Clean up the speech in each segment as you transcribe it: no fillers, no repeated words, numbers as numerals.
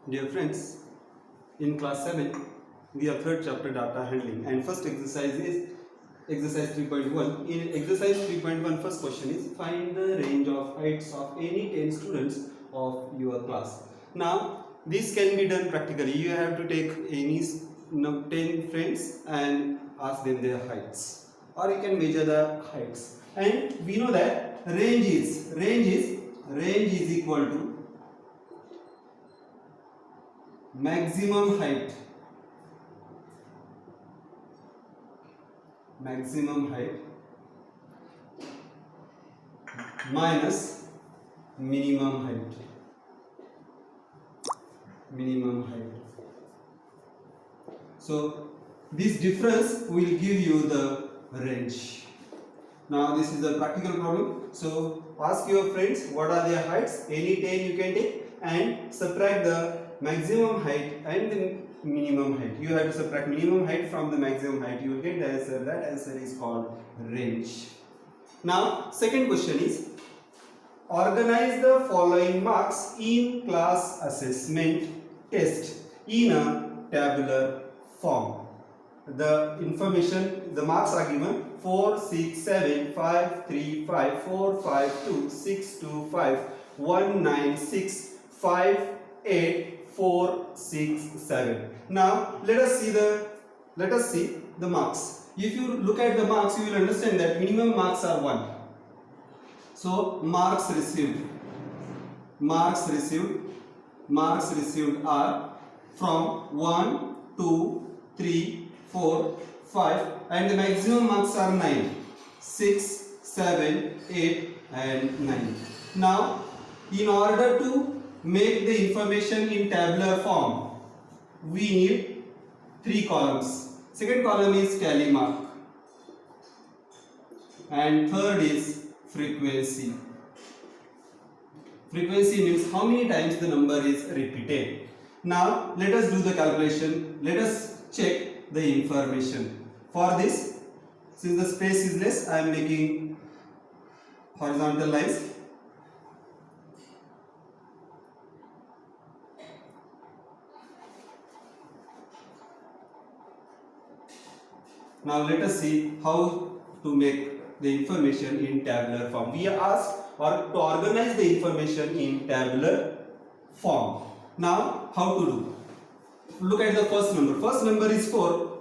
Dear friends, in class 7, we have third chapter data handling and first exercise is exercise 3.1. In exercise 3.1, first question is find the range of heights of any 10 students of your class. Now, this can be done practically. You have to take any 10 friends and ask them their heights, or you can measure the heights. And we know that range is equal to maximum height minus minimum height. So this difference will give you the range. Now this is a practical problem. So ask your friends what are their heights. Any 10 you can take and subtract the maximum height and the minimum height. You have to subtract minimum height from the maximum height. You will get the answer. That answer is called range. Now second question is organize the following marks in class assessment test in a tabular form. The information, the marks are given 4, 6, 7, 5, 3, 5, 4, 5, 2, 6, 2, 5, 1, 9, 6, 5, 8, 4, 6, 7. Now let us see the marks. If you look at the marks, you will understand that minimum marks are 1. So marks received are from 1, 2, 3, 4, 5 and the maximum marks are 9, 6, 7, 8 and 9. Now in order to make the information in tabular form, we need 3 columns. Second column is tally mark and third is frequency. Frequency means how many times the number is repeated. Now let us do the calculation. Let us check the information. For this, since the space is less, I am making horizontal lines. Now let us see how to make the information in tabular form. We are asked to organize the information in tabular form. Now how to do? Look at the first number. First number is 4.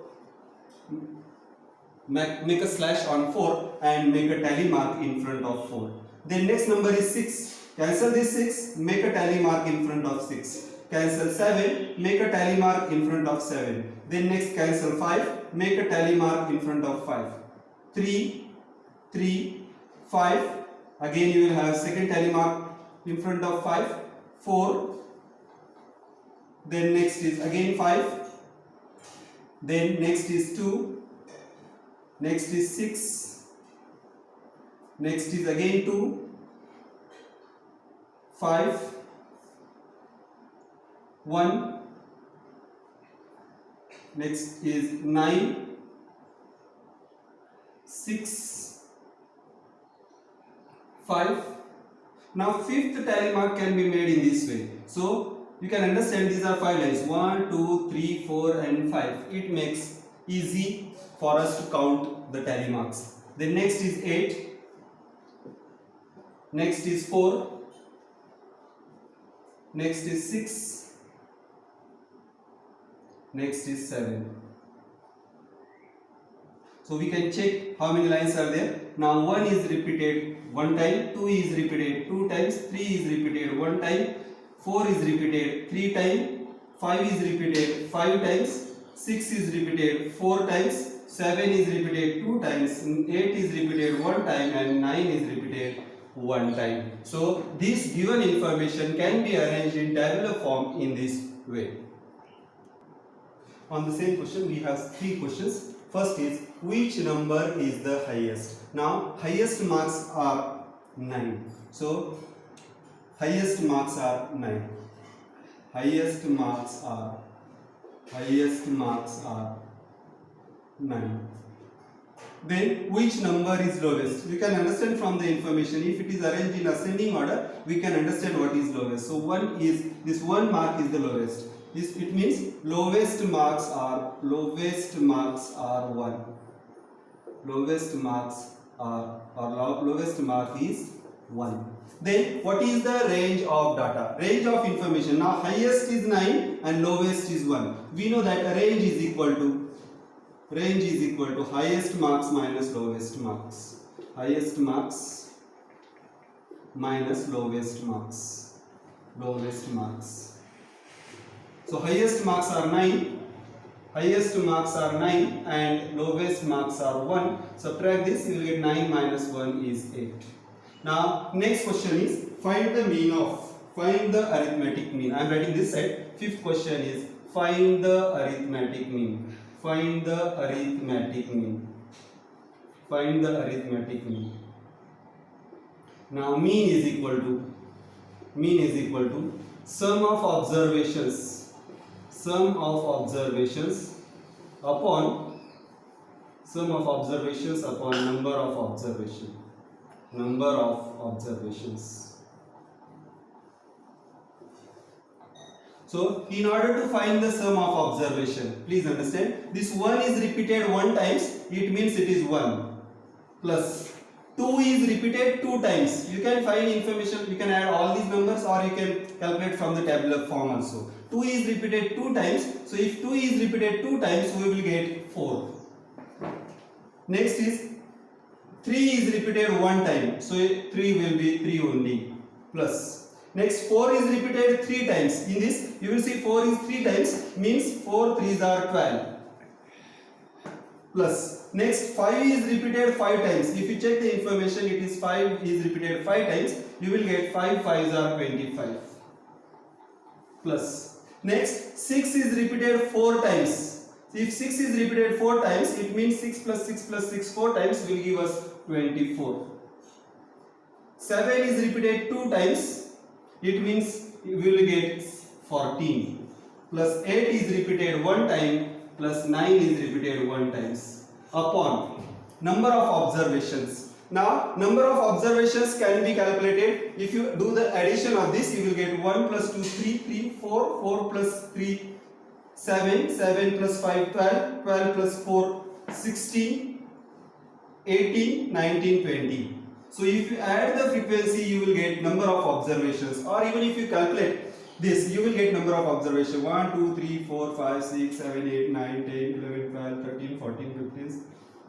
Make a slash on 4 and make a tally mark in front of 4. Then next number is 6. Cancel this 6, make a tally mark in front of 6. Cancel 7, make a tally mark in front of 7. Then next cancel 5, make a tally mark in front of 5. 3, 5. Again you will have second tally mark in front of 5. 4. Then next is again 5. Then next is 2. Next is 6. Next is again 2. 5. 1. Next is 9. 6. 5. Now fifth tally mark can be made in this way. So you can understand these are 5 lines. 1, 2, 3, 4 and 5. It makes easy for us to count the tally marks. Then next is 8. Next is 4. Next is 6. Next is 7. So we can check how many lines are there. Now 1 is repeated 1 time, 2 is repeated 2 times, 3 is repeated 1 time, 4 is repeated 3 times, 5 is repeated 5 times, 6 is repeated 4 times, 7 is repeated 2 times, 8 is repeated 1 time and 9 is repeated 1 time. So this given information can be arranged in tabular form in this way. On the same question we have 3 questions. First is which number is the highest? Now highest marks are 9. So highest marks are 9. Highest marks are 9. then which number is lowest? You can understand from the information. If it is arranged in ascending order, we can understand what is lowest. So this 1 mark is the lowest. It means lowest marks are 1. Lowest mark is 1. Then what is the range of data? Range of information. Now highest is 9 and lowest is 1. We know that range is equal to highest marks minus lowest marks. Highest marks minus lowest marks. So highest marks are 9. Highest marks are 9 and lowest marks are 1. Subtract this, you will get 9 minus 1 is 8. Now next question is find the arithmetic mean. I am writing this side. Fifth question is find the arithmetic mean. Now mean is equal to sum of observations upon number of observations. So in order to find the sum of observation, please understand, this 1 is repeated 1 times, it means it is 1, plus 2 is repeated 2 times. You can find information, you can add all these numbers or you can calculate from the tabular form also. 2 is repeated 2 times, so if 2 is repeated 2 times, we will get 4. Next is 3 is repeated 1 time, so 3 will be 3 only, plus. Next 4 is repeated 3 times. In this you will see 4 is 3 times, means 4 3s are 12, plus. Next 5 is repeated 5 times. If you check the information, it is 5 is repeated 5 times, you will get 5 5s are 25, plus. Next 6 is repeated 4 times. If 6 is repeated 4 times, it means 6 plus 6 plus 6 4 times will give us 24. 7 is repeated 2 times, it means we will get 14, plus 8 is repeated 1 time, plus 9 is repeated 1 times, upon number of observations. Now number of observations can be calculated. If you do the addition of this, you will get 1 plus 2 3, 3 4, 4 plus 3 7, 7 plus 5 12, 12 plus 4 16, 18, 19, 20. So if you add the frequency, you will get number of observations, or even if you calculate this, you will get number of observations 1 2 3 4 5 6 7 8 9 10 11 12 13 14 15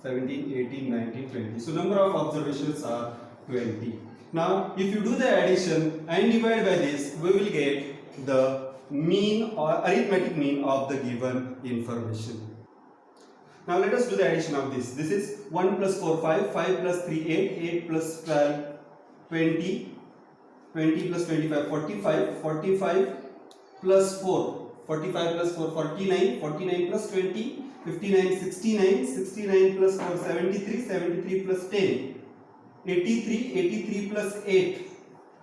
17 18 19 20. So number of observations are 20. Now if you do the addition and divide by this, we will get the mean or arithmetic mean of the given information. Now let us do the addition of this. This is 1 plus 4 5, 5 plus 3 8, 8 plus 12 20, 20 plus 25 45, 45 plus 4, 45 plus 4 49, 49 plus 20 59, 69, 69 plus 4 73, 73 plus 10 83, 83 plus 8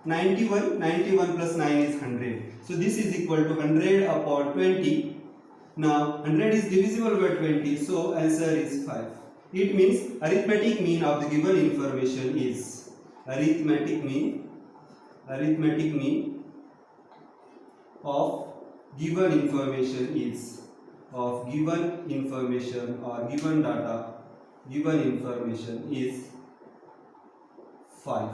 91, 91 plus 9 is 100. So this is equal to 100 upon 20. Now 100 is divisible by 20, so answer is 5. It means arithmetic mean of the given information is arithmetic mean of given information is or given data is 5.